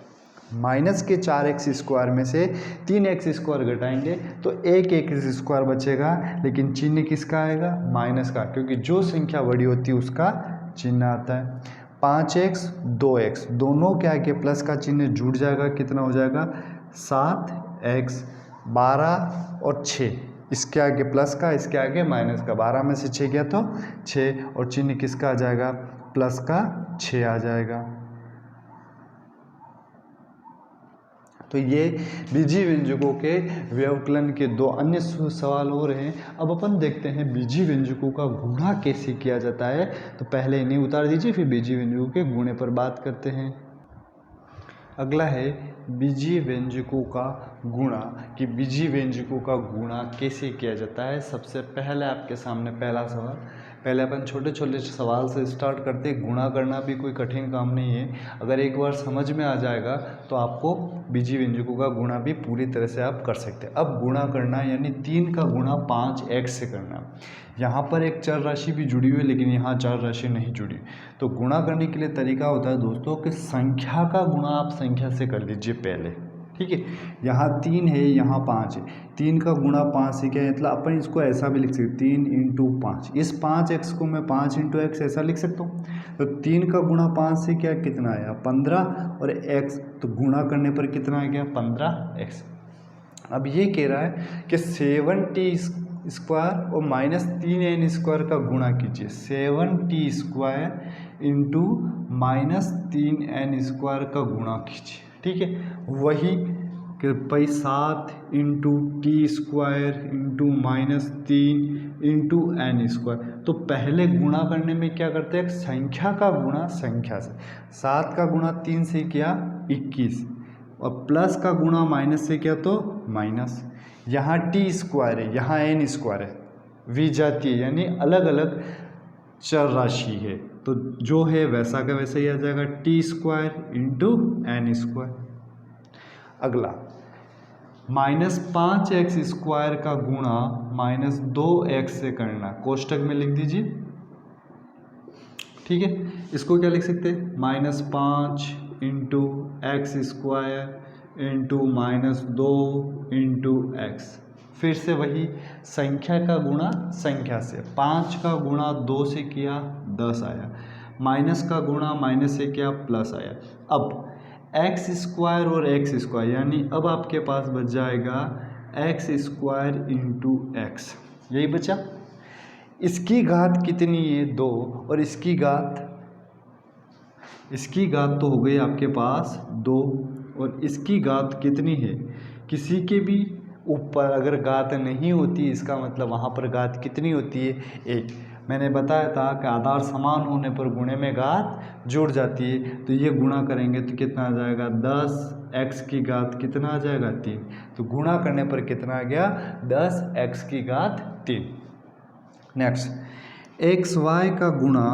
माइनस के 4x स्क्वायर में से 3x स्क्वायर घटाएंगे तो 1x स्क्वायर बचेगा, लेकिन चिन्ह किसका आएगा? माइनस का, क्योंकि जो संख्या बड़ी होती है उसका चिन्ह आता है। 5x 2x दोनों क्या है कि प्लस का चिन्ह जुड़ जाएगा, कितना हो जाएगा? 7x, 12 और 6, इसके आगे प्लस का, इसके आगे माइनस का, 12 में से 6 गया तो 6, और चिन्ह किसका आ जाएगा? प्लस का 6 आ जाएगा। तो ये बीजीय व्यंजकों के व्यवकलन के 2 अन्य सवाल हो रहे हैं। अब अपन देखते हैं बीजीय व्यंजकों का गुणा कैसे किया जाता है। तो पहले इन्हें उतार दीजिए, फिर बीजीय व्यंजकों के गुणे पर बात करते हैं। अगला है बीजीय व्यंजकों का गुणा, कि बीजीय व्यंजकों का गुणा कैसे किया जाता है। सबसे पहले आपके सामने पहला सवाल, पहले अपन छोटे छोटे सवाल से स्टार्ट करते हैं। गुणा करना भी कोई कठिन काम नहीं है, अगर एक बार समझ में आ जाएगा तो आपको बीजीय व्यंजकों का गुणा भी पूरी तरह से आप कर सकते हैं। अब गुणा करना यानी 3 का गुणा 5x से करना। यहाँ पर एक चर राशि भी जुड़ी हुई है, लेकिन यहाँ चर राशि नहीं जुड़ी। तो गुणा करने के लिए तरीका होता है दोस्तों कि संख्या का गुणा आप संख्या से कर लीजिए पहले, ठीक है। यहाँ 3 है, यहाँ 5 है, 3 का गुणा 5 से क्या है, मतलब अपन इसको ऐसा भी लिख सकते 3 इंटू 5। इस 5x को मैं 5 इंटू एक्स ऐसा लिख सकता हूँ। तो 3 का गुणा 5 से क्या कितना आया 15, और x तो गुणा करने पर कितना आ गया 15x। अब ये कह रहा है कि 7t स्क्वायर और माइनस 3n स्क्वायर का गुणा कीजिए। 7t square into minus 3n square का गुणा कीजिए, ठीक है। वही कि भाई 7 into T square into -3 into N square. तो पहले गुणा करने में क्या करते हैं, संख्या का गुणा संख्या से। 7 का गुणा 3 से किया 21, और प्लस का गुणा माइनस से किया तो माइनस। यहाँ टी स्क्वायर है, यहाँ एन स्क्वायर है, विजातीय यानी अलग अलग चर राशि है, तो जो है वैसा का वैसा ही आ जाएगा, T square into N square. अगला -5x स्क्वायर का गुणा -2x से करना, कोष्टक में लिख दीजिए। ठीक है, इसको क्या लिख सकते हैं, -5 into x square into -2 into x. फिर से वही संख्या का गुणा संख्या से। 5 का गुणा 2 से किया 10 आया, माइनस का गुणा माइनस से किया प्लस आया। अब एक्स स्क्वायर और एक्स स्क्वायर, यानी अब आपके पास बच जाएगा एक्स स्क्वायर इंटू एक्स, यही बचा। इसकी घात कितनी है, 2, और इसकी घात तो हो गई आपके पास 2, और इसकी घात कितनी है, किसी के भी ऊपर अगर घात नहीं होती इसका मतलब वहाँ पर घात कितनी होती है, 1। मैंने बताया था कि आधार समान होने पर गुणे में घात जुड़ जाती है, तो ये गुणा करेंगे तो कितना आ जाएगा, 10x की घात कितना आ जाएगा, 3। तो गुणा करने पर कितना आ गया, 10x की घात 3। नेक्स्ट, xy का गुणा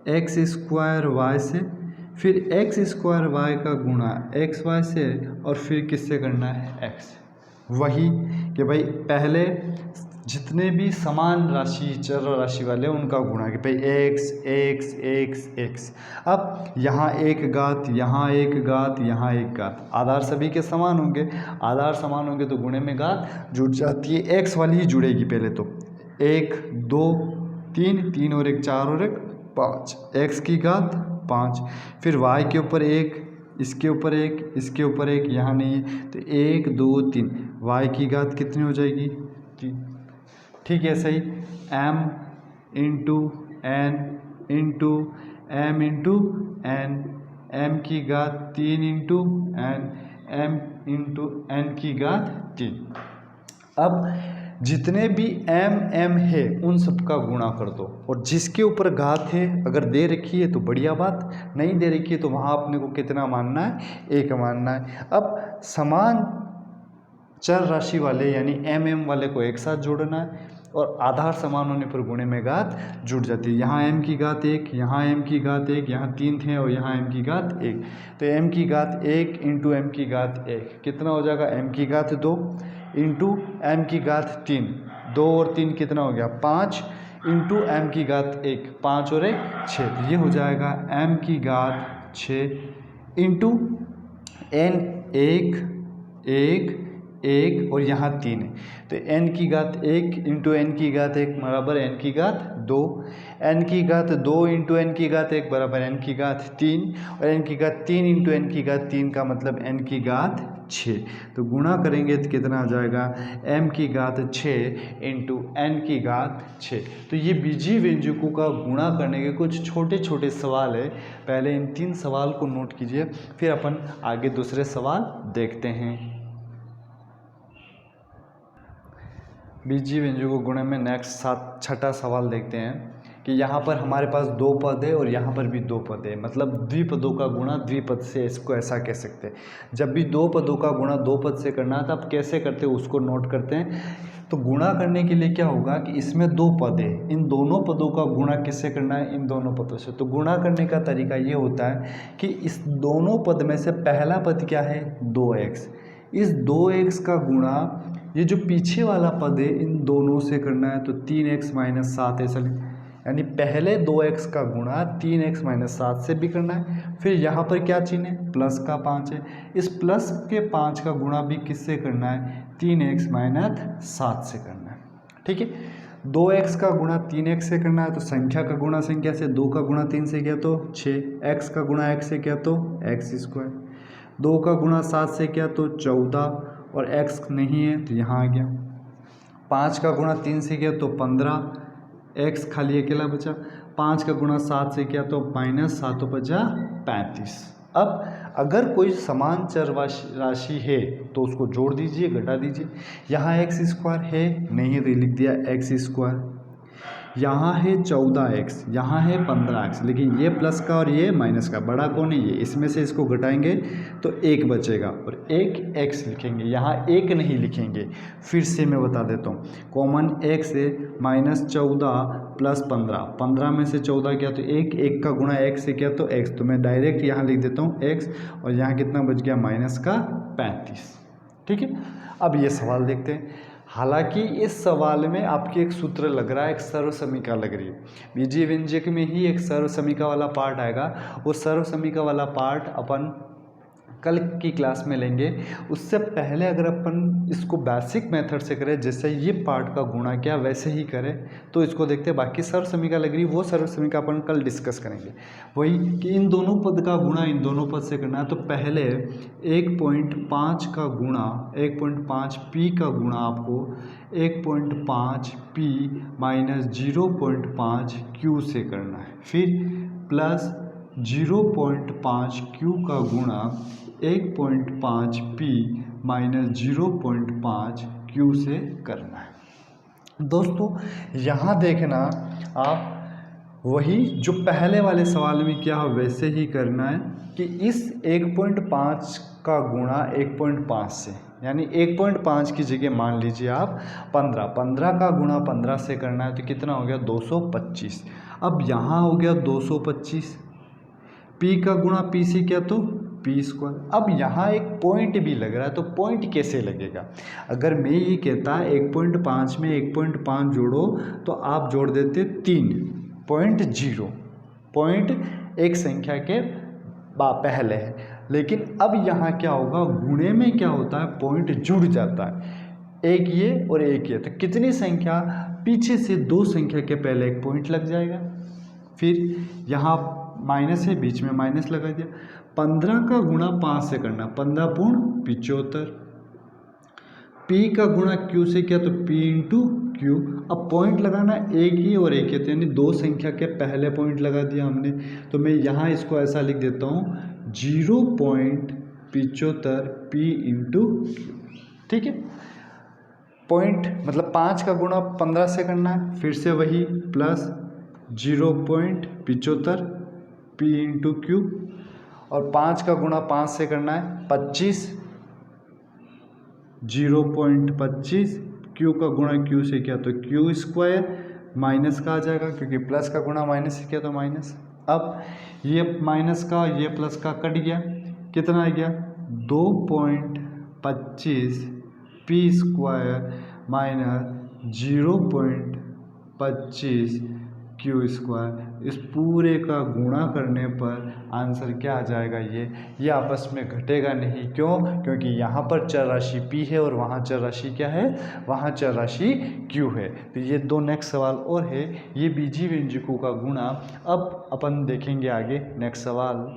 एक्स स्क्वायर वाई से, फिर एक्स स्क्वायर वाई का गुणा एक्स वाई से, और फिर किससे करना है, x। वही कि भाई पहले जितने भी समान राशि चर राशि वाले उनका गुणा, कि भाई x x x x। अब यहाँ एक घात, यहाँ एक घात, यहाँ एक घात, आधार सभी के समान होंगे, आधार समान होंगे तो गुणे में घात जुड़ जाती है, x वाली ही जुड़ेगी पहले तो। 1 2 3, 3 और 1 4 और 1 5, x की घात 5, फिर y के ऊपर 1, इसके ऊपर 1, इसके ऊपर 1, यहाँ नहीं है तो 1 2 3, y की घात कितनी हो जाएगी, 3। ठीक है, सही। m into N into M into N, M की घात 3 into N, M into N की घात 3। अब जितने भी m है उन सब का गुणा कर दो, और जिसके ऊपर घात है अगर दे रखी है तो बढ़िया बात, नहीं दे रखी है तो वहाँ अपने को कितना मानना है, 1 मानना है। अब समान चर राशि वाले यानी m वाले को एक साथ जोड़ना है, और आधार समान होने पर गुणे में घात जुड़ जाती है। यहाँ m की घात 1, यहाँ m की घात 1, यहाँ 3 थे और यहाँ m की घात 1, तो m की घात 1 इंटू m की घात 1 कितना हो जाएगा, m की घात 2 इंटू m की घात 3, 2 और 3 कितना हो गया, 5 इंटू m की घात 1, 5 और 1 6, ये हो जाएगा m की घात 6 इंटू n 1 1 1 और यहाँ 3 है, तो n की घात 1 इंटू n की घात 1 बराबर n की घात 2, n की घात 2 इंटू n की घात 1 बराबर n की घात 3, और n की घात 3 इंटू n की घात 3 का मतलब n की घात 6। तो गुणा करेंगे तो कितना आ जाएगा, m की घात 6 इंटू n की घात 6। तो ये बीजीय व्यंजकों का गुणा करने के कुछ छोटे छोटे सवाल है, पहले इन 3 सवाल को नोट कीजिए, फिर अपन आगे दूसरे सवाल देखते हैं। बीजीय व्यंजकों गुणे में नेक्स्ट 6ठा सवाल देखते हैं कि यहाँ पर हमारे पास 2 पद है और यहाँ पर भी 2 पद है, मतलब द्विपदों का गुणा द्विपद से, इसको ऐसा कह सकते हैं। जब भी 2 पदों का गुणा 2 पद से करना है तो आप कैसे करते हैं उसको नोट करते हैं। तो गुणा करने के लिए क्या होगा कि इसमें 2 पद है, इन दोनों पदों का गुणा किससे करना है, इन दोनों पदों से। तो गुणा करने का तरीका ये होता है कि इस दोनों पद में से पहला पद क्या है, 2x, इस 2x का गुणा ये जो पीछे वाला पद है इन दोनों से करना है, तो 3x माइनस 7 ऐसा, यानी पहले 2x का गुणा 3x माइनस 7 से भी करना है। फिर यहाँ पर क्या चिन्ह है, प्लस का 5 है, इस प्लस के 5 का गुणा भी किससे करना है, 3x माइनस 7 से करना है। ठीक है, 2x का गुणा 3x से करना है, तो संख्या का गुणा संख्या से, 2 का गुणा 3 से किया तो 6, x का गुणा x से किया तो x स्क्वायर, 2 का गुणा 7 से किया तो 14, और x नहीं है तो यहाँ आ गया, 5 का गुणा 3 से किया तो 15, x खाली अकेला बचा, 5 का गुणा 7 से किया तो -7 बचा 35। अब अगर कोई समान चर राशि है तो उसको जोड़ दीजिए, घटा दीजिए। यहाँ एक्स स्क्वायर है, नहीं तो लिख दिया एक्स स्क्वायर। यहाँ है 14x, यहाँ है 15x, लेकिन ये प्लस का और ये माइनस का, बड़ा कौन है ये, इसमें से इसको घटाएंगे तो एक बचेगा और एक x लिखेंगे, यहाँ एक नहीं लिखेंगे। फिर से मैं बता देता हूँ, कॉमन x है -14 प्लस 15, 15 में से 14 किया तो एक, एक का गुणा x से किया तो x, तो मैं डायरेक्ट यहाँ लिख देता हूँ x, और यहाँ कितना बच गया माइनस का 35। ठीक है, अब ये सवाल देखते हैं। हालांकि इस सवाल में आपके एक सूत्र लग रहा है, एक सर्वसमीका लग रही है। बीजीय व्यंजक में ही एक सर्वसमीका वाला पार्ट आएगा, वो सर्वसमीका वाला पार्ट अपन कल की क्लास में लेंगे। उससे पहले अगर अपन इसको बेसिक मेथड से करें, जैसे ये पार्ट का गुणा किया वैसे ही करें, तो इसको देखते हैं। बाकी सर्वसमीका लग रही, वो सर्वसमीका अपन कल डिस्कस करेंगे। वही कि इन दोनों पद का गुणा इन दोनों पद से करना है, तो पहले 1.5 का गुणा 1.5 पी का गुणा आपको 1.5 पी माइनस 0.5 क्यू से करना है। फिर प्लस 0.5 क्यू का गुणा 1.5 पी माइनस 0.5 क्यू से करना है। दोस्तों यहाँ देखना आप, वही जो पहले वाले सवाल में किया हो वैसे ही करना है कि इस 1.5 का गुणा 1.5 से, यानी 1.5 की जगह मान लीजिए आप 15, 15 का गुणा 15 से करना है, तो कितना हो गया 225। अब यहाँ हो गया 225, पी का गुणा पी से क्या तो पी स्क्वायर। अब यहाँ एक पॉइंट भी लग रहा है, तो पॉइंट कैसे लगेगा? अगर मैं ये कहता 1.5 में 1.5 जोड़ो, तो आप जोड़ देते 3.0, पॉइंट एक संख्या के पहले है। लेकिन अब यहाँ क्या होगा, गुणे में क्या होता है, पॉइंट जुड़ जाता है, एक ये और एक ये, तो कितनी संख्या पीछे से दो संख्या के पहले एक पॉइंट लग जाएगा। फिर यहाँ माइनस है, बीच में माइनस लगा दिया। 15 का गुणा 5 से करना, 15 पूर्ण 75। पी का गुणा क्यू से किया तो पी इंटू क्यू। अब पॉइंट लगाना एक ही और एक ही, तो यानी दो संख्या के पहले पॉइंट लगा दिया हमने। तो मैं यहाँ इसको ऐसा लिख देता हूँ 0.75 पी इंटू क्यू। ठीक है, पॉइंट मतलब 5 का गुणा 15 से करना है, फिर से वही प्लस 0.75 पी इंटू क्यू, और 5 का गुणा 5 से करना है 25, 0.25, क्यू का गुणा क्यू से किया तो क्यू स्क्वायर, माइनस का आ जाएगा क्योंकि प्लस का गुणा माइनस से किया तो माइनस। अब ये माइनस का ये प्लस का कट गया, कितना आ गया 2.25 P square minus 0.25 Q square. इस पूरे का गुणा करने पर आंसर क्या आ जाएगा, ये आपस में घटेगा नहीं। क्यों? क्योंकि यहाँ पर चर राशि p है और वहाँ चर राशि क्या है, वहाँ चर राशि q है। तो ये दो नेक्स्ट सवाल और है, ये बीजीय व्यंजकों का गुणा। अब अपन देखेंगे आगे नेक्स्ट सवाल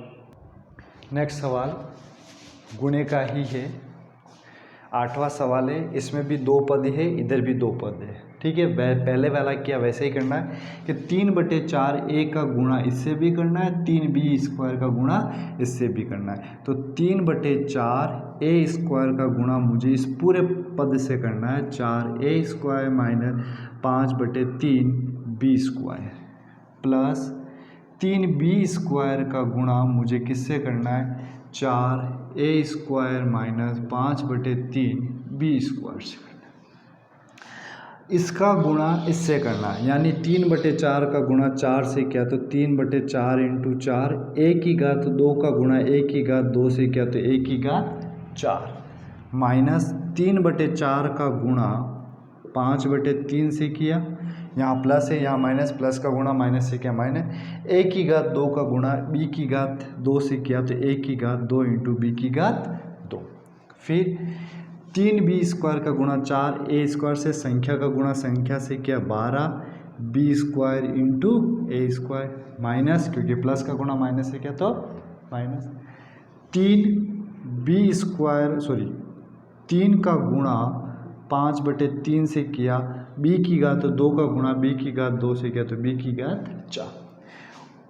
गुणे का ही है, 8वां सवाल है। इसमें भी दो पद है, इधर भी दो पद है। ठीक है, पहले वाला किया वैसे ही करना है कि 3/4 a का गुणा इससे भी करना है, 3b स्क्वायर का गुणा इससे भी करना है। तो 3/4 a स्क्वायर का गुणा मुझे इस पूरे पद से करना है, 4a square minus 5/3 b square, plus 3b square का गुणा मुझे किससे करना है, 4a square minus 5/3 b square से करना है। इसका गुणा इससे करना है, यानी 3/4 का गुणा 4 से किया तो 3/4 इंटू 4, a की घात 2 का गुणा a की घात 2 से किया तो a की घात 4, माइनस 3/4 का गुणा 5/3 से किया, यहाँ प्लस है यहाँ माइनस, प्लस का गुणा माइनस से किया माइनस, a की घात 2 का गुणा b की घात 2 से किया तो a की घात 2 इंटू b की घात 2। फिर 3b स्क्वायर का गुणा 4a स्क्वायर से, संख्या का गुणा संख्या से किया 12b square into a square, minus क्योंकि प्लस का गुणा माइनस से किया तो माइनस 3 का गुणा 5/3 से किया, b की घात 2 का गुणा b की घात 2 से किया तो b की घात 4।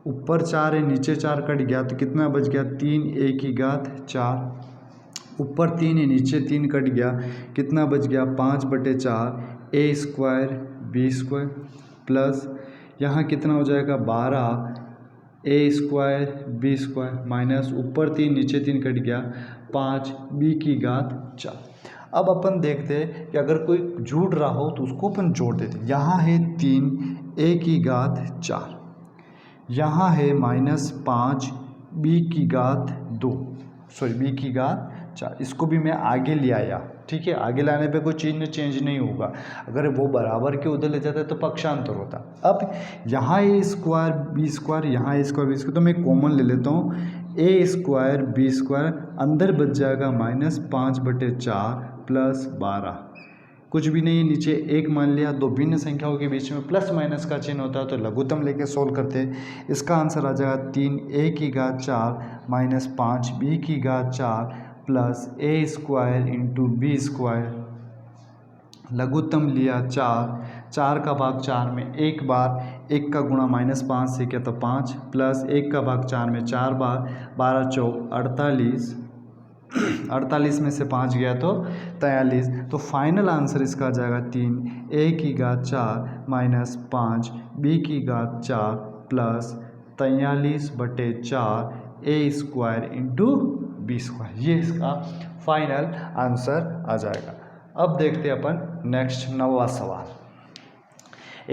ऊपर 4 है, नीचे 4 कट गया तो कितना बच गया 3 a की घात 4। ऊपर 3 है, नीचे 3 कट गया, कितना बच गया 5/4 a square b square plus यहाँ कितना हो जाएगा 12 a square b square minus ऊपर 3 नीचे 3 कट गया 5 b की घात 4। अब अपन देखते हैं कि अगर कोई जुड़ रहा हो तो उसको अपन जोड़ देते हैं। यहाँ है 3 a की घात 4, यहाँ है -5 b की घात 2, सॉरी b की घात 4। इसको भी मैं आगे ले आया, ठीक है। आगे लाने पे कोई चीज़ चेंज नहीं होगा, अगर वो बराबर के उधर ले जाता है तो पक्षांतर होता। अब यहाँ a स्क्वायर b स्क्वायर, यहाँ a स्क्वायर b स्क्वायर, तो मैं कॉमन ले लेता हूँ a स्क्वायर b स्क्वायर, अंदर बच जाएगा -5/4 प्लस 12, कुछ भी नहीं, नीचे 1 मान लिया। दो भिन्न संख्याओं के बीच में प्लस माइनस का चिन्ह होता है तो लघुत्तम लेके सोल्व करते हैं। इसका आंसर आ जाएगा 3 a की घात 4 माइनस 5 b की घात 4 plus a square into B square. लघुत्तम लिया 4 का भाग 4 में एक बार, 1 का गुणा -5 से किया तो 5 प्लस 1 का भाग 4 में 4 बार, 12 चौक 48, 48 में से 5 गया तो 43। तो फाइनल आंसर इसका आ जाएगा 3 a की घात 4 माइनस 5 b की घात 4 plus 43/4 a square into B square. ये इसका फाइनल आंसर आ जाएगा। अब देखते हैं अपन नेक्स्ट 9वां सवाल।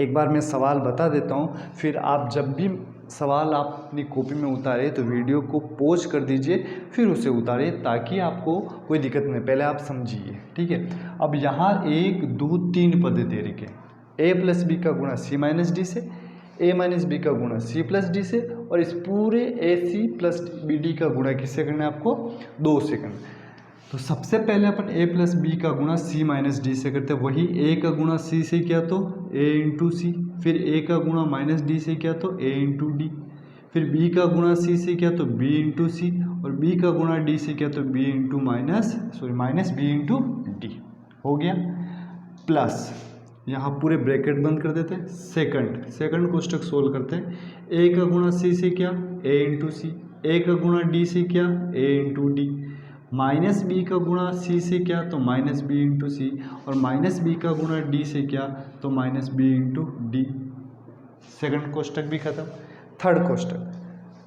एक बार मैं सवाल बता देता हूँ, फिर आप जब भी सवाल आप अपनी कॉपी में उतारे तो वीडियो को पॉज कर दीजिए, फिर उसे उतारिए ताकि आपको कोई दिक्कत नहीं, पहले आप समझिए, ठीक है। अब यहाँ 1 2 3 पद दे रखे, a प्लस बी का गुणा c माइनस डी से, a माइनस बी का गुणा c प्लस डी से, और इस पूरे ac प्लस बी डी का गुणा किससे करना है आपको 2 से करना। तो सबसे पहले अपन a प्लस बी का गुणा c माइनस डी से करते हैं, वही a का गुणा c से किया तो a इंटू सी, फिर a का गुणा माइनस डी से किया तो a इंटू डी, फिर b का गुणा c से किया तो b इंटू सी, और b का गुणा d से किया तो b into minus b into D हो गया। प्लस यहाँ पूरे ब्रैकेट बंद कर देते हैं, सेकंड कोष्टक सोल्व करते हैं। a का गुणा c से किया a इंटू सी, a का गुणा d से किया a into D, minus B का गुणा सी से क्या तो माइनस बी इंटू सी, और माइनस बी का गुणा डी से क्या तो minus b into d. Second कोष्टक भी खत्म। थर्ड कोष्टक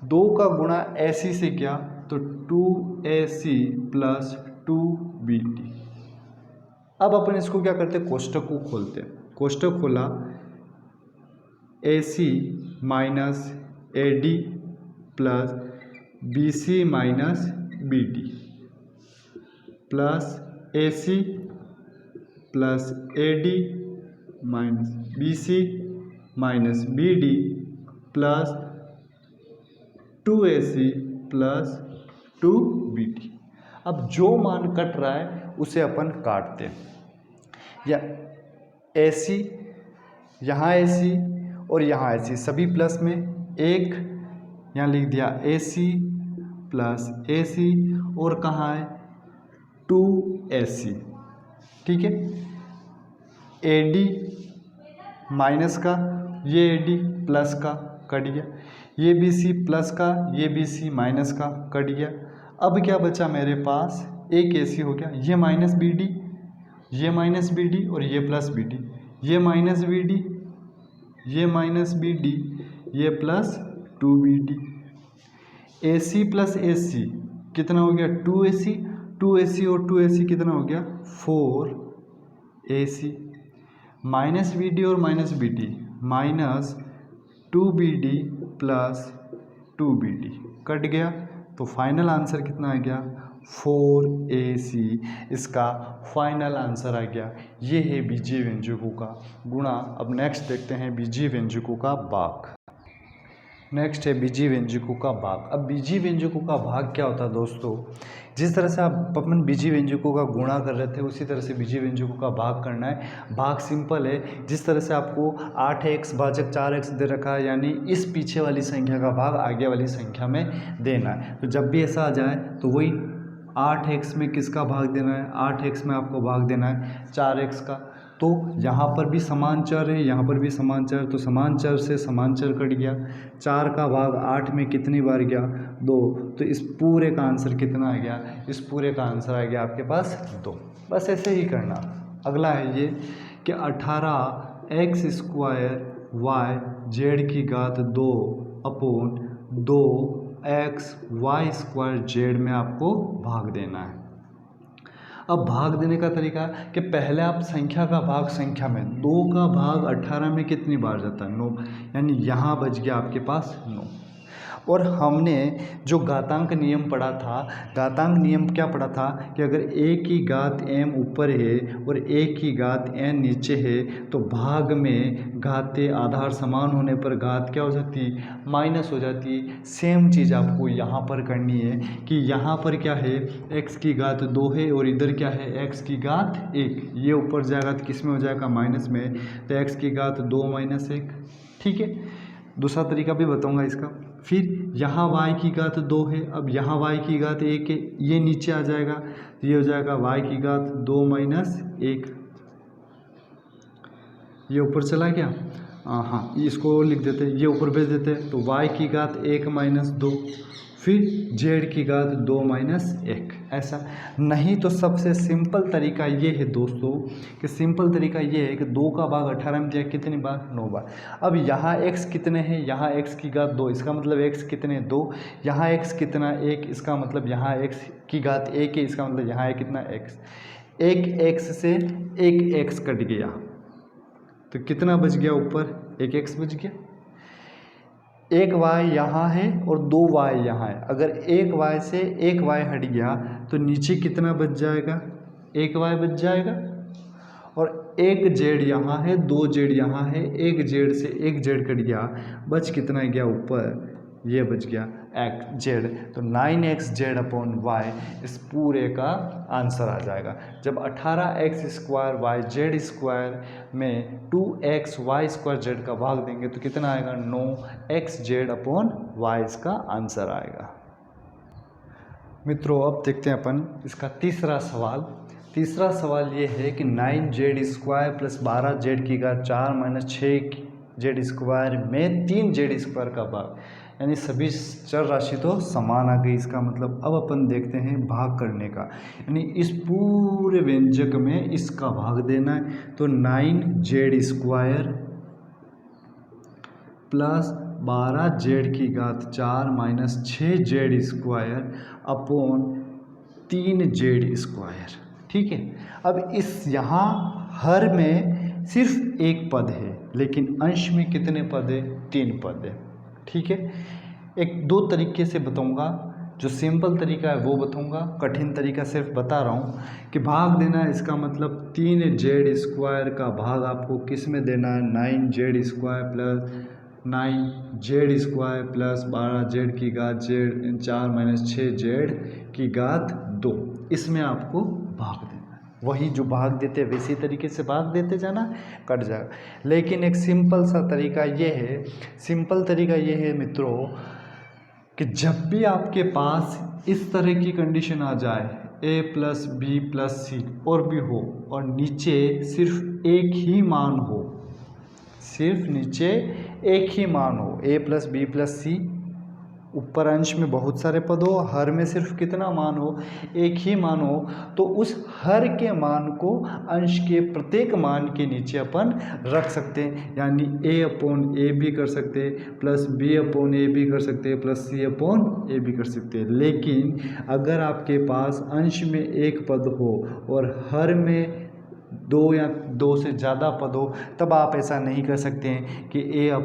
2 का गुणा AC से क्या तो 2AC प्लस 2BD। अब अपन इसको क्या करते हैं, कोष्टक को खोलते हैं। कोष्टक खोला, AC minus AD plus BC minus BD plus AC plus AD minus BC minus BD plus 2AC plus 2BD। अब जो मान कट रहा है उसे अपन काटते हैं, या AC, यहाँ AC और यहाँ AC सभी प्लस में, एक यहाँ लिख दिया AC प्लस AC, और कहाँ है 2AC, ठीक है। AD माइनस का, ये AD प्लस का कट गया, ये BC प्लस का, ये BC माइनस का कट गया। अब क्या बचा मेरे पास, एक AC हो गया, ये माइनस BD, ये माइनस BD और ये प्लस BD, ये माइनस BD, ये माइनस BD, ये plus 2BD। AC plus AC कितना हो गया 2AC, 2AC और 2AC कितना हो गया 4AC, माइनस BD और minus BD minus 2BD plus 2BD cut गया। तो फाइनल आंसर कितना आ गया 4AC, इसका फाइनल आंसर आ गया। ये है बीजीय व्यंजकों का गुणा। अब नेक्स्ट देखते हैं बीजीय व्यंजकों का भाग। नेक्स्ट है बीजीय व्यंजकों का भाग। अब बीजीय व्यंजकों का भाग क्या होता है दोस्तों, जिस तरह से आप अपन बीजीय व्यंजकों का गुणा कर रहे थे उसी तरह से बीजीय व्यंजकों का भाग करना है। भाग सिंपल है, जिस तरह से आपको 8x भाजक 4x दे रखा है, यानी इस पीछे वाली संख्या का भाग आगे वाली संख्या में देना है। तो जब भी ऐसा आ जाए तो वही 8x में किसका भाग देना है, 8x में आपको भाग देना है 4x का। तो यहाँ पर भी समान चर है, यहाँ पर भी समान चर, तो समान चर से समान चर कट गया। 4 का भाग 8 में कितनी बार गया? 2। तो इस पूरे का आंसर कितना आ गया? इस पूरे का आंसर आ गया आपके पास 2। बस ऐसे ही करना। अगला है ये कि 18x² y z की घात 2 अपॉन 2xy² z में आपको भाग देना है। अब भाग देने का तरीका कि पहले आप संख्या का भाग संख्या में, 2 का भाग 18 में कितनी बार जाता है? 9, यानी यहाँ बच गया आपके पास 9। और हमने जो घातांक नियम पढ़ा था, घातांक नियम क्या पढ़ा था कि अगर a की घात m ऊपर है और a की घात n नीचे है तो भाग में घातें आधार समान होने पर घात क्या हो जाती है? माइनस हो जाती है। सेम चीज़ आपको यहाँ पर करनी है कि यहाँ पर क्या है? x की घात 2 है और इधर क्या है? x की घात 1। ये ऊपर जाएगा तो किस में हो जाएगा? माइनस में। तो x की घात 2 - 1। ठीक है, दूसरा तरीका भी बताऊंगा इसका। फिर यहाँ y की घात 2 है, अब यहाँ y की घात 1 है, ये नीचे आ जाएगा, ये हो जाएगा y की घात 2 - 1। ये ऊपर चला गया, हाँ इसको लिख देते हैं, ये ऊपर भेज देते हैं, तो y की घात 1 - 2, फिर z की घात 2 - 1। ऐसा नहीं तो सबसे सिंपल तरीका ये है दोस्तों कि सिंपल तरीका ये है कि 2 का भाग 18 में दिया कितनी बार? 9 बार। अब यहाँ x कितने हैं? यहाँ x की घात 2, इसका मतलब x कितने? 2। यहाँ x कितना? 1, इसका मतलब यहाँ x की घात 1 है, इसका मतलब यहाँ है कितना? x। 1 x से 1 x कट गया तो कितना बच गया? ऊपर 1 x बच गया। 1 y यहाँ है और 2 y यहाँ है। अगर 1 y से 1 y हट गया तो नीचे कितना बच जाएगा? 1 y बच जाएगा। और 1 z यहाँ है, 2 z यहाँ है, 1 z से 1 z कट गया, बच कितना गया? ऊपर ये बच गया x z। तो 9xz/y इस पूरे का आंसर आ जाएगा। जब 18x² yz² में 2xy² का भाग देंगे तो कितना आएगा? 9xz/y इसका आंसर आएगा। मित्रों अब देखते हैं अपन इसका तीसरा सवाल। तीसरा सवाल ये है कि 9z² + 12z की घात 4 - 6z² में 3z² का भाग, यानी सभी चर राशि तो समान आ गई। इसका मतलब अब अपन देखते हैं भाग करने का, यानी इस पूरे व्यंजक में इसका भाग देना है। तो 9z² + 12z की घात 4 - 6z² अपॉन 3z²। ठीक है, अब इस यहाँ हर में सिर्फ एक पद है लेकिन अंश में कितने पद है? 3 पद है। ठीक है, एक 2 तरीके से बताऊंगा। जो सिंपल तरीका है वो बताऊंगा, कठिन तरीका सिर्फ बता रहा हूँ कि भाग देना है। इसका मतलब 3z² का भाग आपको किस में देना है? 9z² + 9z² + 12z की घात 4 - 6z की घात 2, इसमें आपको भाग देना है। वही जो भाग देते वैसे तरीके से भाग देते जाना, कट जाएगा। लेकिन एक सिंपल सा तरीका ये है, सिंपल तरीका ये है मित्रों कि जब भी आपके पास इस तरह की कंडीशन आ जाए a + b + c और भी हो और नीचे सिर्फ एक ही मान हो, सिर्फ नीचे एक ही मान हो, a + b + c, ऊपर अंश में बहुत सारे पद हो, हर में सिर्फ कितना मान हो? एक ही मान हो, तो उस हर के मान को अंश के प्रत्येक मान के नीचे अपन रख सकते हैं। यानी a/a भी कर सकते हैं, प्लस b/a भी कर सकते हैं, प्लस c/a भी कर सकते हैं। लेकिन अगर आपके पास अंश में एक पद हो और हर में 2 या 2 से ज़्यादा पद हो, तब आप ऐसा नहीं कर सकते हैं कि a/a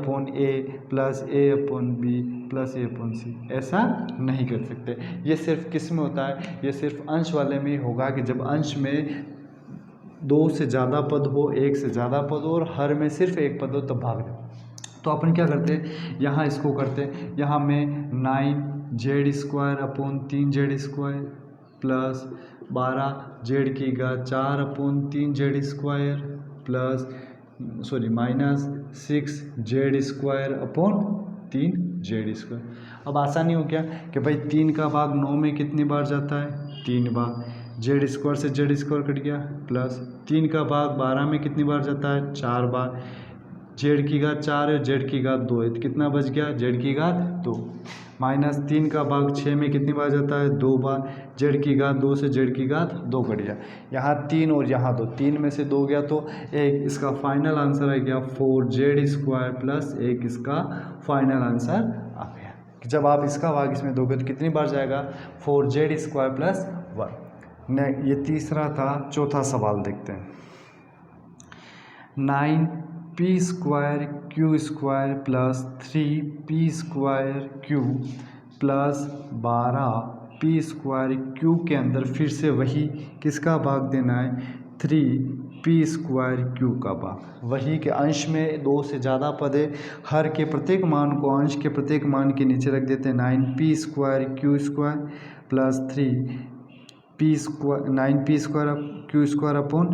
plus a/b plus a/c, ऐसा नहीं कर सकते। ये सिर्फ किस में होता है? ये सिर्फ अंश वाले में ही होगा कि जब अंश में 2 से ज़्यादा पद हो, 1 से ज़्यादा पद हो और हर में सिर्फ एक पद हो, तब भाग दे। तो अपन क्या करते हैं? यहाँ इसको करते हैं, यहाँ में 9z² upon 3z² plus 12z की घात 4 upon 3z² plus -6z² upon 3z²। अब आसानी हो गया कि भाई 3 का भाग 9 में कितनी बार जाता है? 3 बार। जेड स्क्वायर से जेड स्क्वायर कट गया, प्लस 3 का भाग 12 में कितनी बार जाता है, 4 बार। जेड की घात 4 है, जेड की घात 2 है, तो कितना बच गया, जेड की घात 2। माइनस 3 का भाग 6 में कितनी बार जाता है, 2 बार। जेड की घात 2 से जेड की घात 2 कट गया, यहाँ 3 और यहाँ 2, 3 में से 2 गया तो 1। इसका फाइनल आंसर आ गया 4z स्क्वायर प्लस 1 इसका फाइनल आंसर आ गया। जब आप इसका भाग इसमें दोगे तो कितनी बार जाएगा, 4z स्क्वायर प्लस 1। ये तीसरा था। चौथा सवाल देखते हैं। 9p square Q square plus 3p square Q plus 12p square Q के अंदर फिर से वही किसका भाग देना है, 3p स्क्वायर क्यू का भाग। वही के अंश में 2 से ज़्यादा पद है, हर के प्रत्येक मान को अंश के प्रत्येक मान के नीचे रख देते हैं। 9p square Q square plus 3p square 9p square Q square upon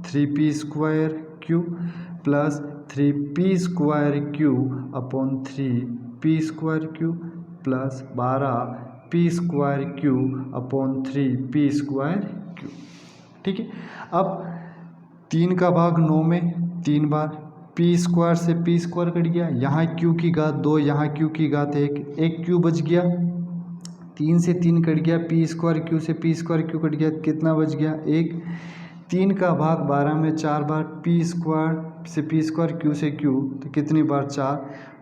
3p square Q plus 3p square Q upon 3p square Q plus 12p square Q upon 3p square Q. ठीक है। अब 3 का भाग 9 में 3 बार, p square से p square cut गया, यहाँ q की घात 2, यहाँ q की घात 1, एक q बच गया। 3 से 3 कट गया, p स्क्वायर q से p स्क्वायर q कट गया, कितना बच गया, 1। 3 का भाग 12 में 4 बार, p स्क्वायर से p स्क्वायर q से q, तो कितनी बार, 4।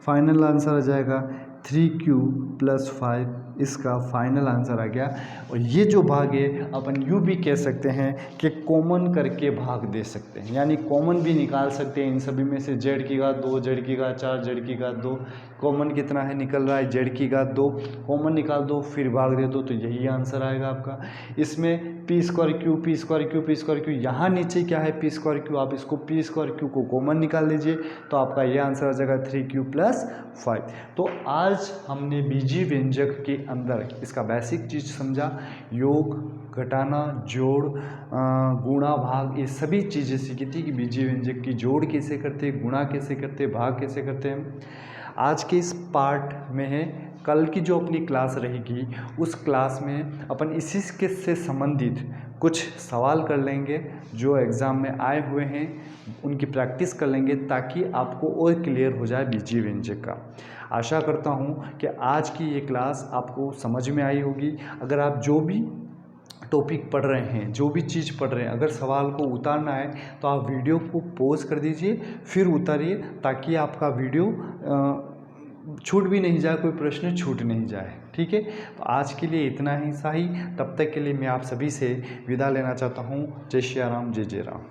फाइनल आंसर आ जाएगा 3q प्लस 5, इसका फाइनल आंसर आ गया। और ये जो भाग है अपन यूँ भी कह सकते हैं कि कॉमन करके भाग दे सकते हैं, यानी कॉमन भी निकाल सकते हैं इन सभी में से। जेड की घात 2, जेड की घात 4, जेड की घात 2, कॉमन कितना है, निकल रहा है जेड की घात 2, कॉमन निकाल दो फिर भाग दे दो, तो यही आंसर आएगा आपका। इसमें P square Q, P square Q, P square Q, यहाँ नीचे क्या है, पी स्क्वायर क्यू, आप इसको पी स्क्वायर क्यू को कॉमन निकाल लीजिए तो आपका ये आंसर आ जाएगा 3q प्लस 5। तो आज हमने बीजीय व्यंजक के अंदर इसका बेसिक चीज़ समझा, योग, घटाना, जोड़, गुणा, भाग, ये सभी चीज़ें सीखी थी कि बीजीय व्यंजक की जोड़ कैसे करते, गुणा कैसे करते, भाग कैसे करते हैं। आज के इस पार्ट में है, कल की जो अपनी क्लास रहेगी उस क्लास में अपन इसी के से संबंधित कुछ सवाल कर लेंगे जो एग्ज़ाम में आए हुए हैं, उनकी प्रैक्टिस कर लेंगे ताकि आपको और क्लियर हो जाए बीजीय व्यंजक का। आशा करता हूँ कि आज की ये क्लास आपको समझ में आई होगी। अगर आप जो भी टॉपिक पढ़ रहे हैं, जो भी चीज़ पढ़ रहे हैं, अगर सवाल को उतारना है तो आप वीडियो को पॉज कर दीजिए फिर उतारिए, ताकि आपका वीडियो छूट भी नहीं जाए, कोई प्रश्न छूट नहीं जाए। ठीक है, तो आज के लिए इतना ही सही। तब तक के लिए मैं आप सभी से विदा लेना चाहता हूँ। जय श्री राम, जय जय राम।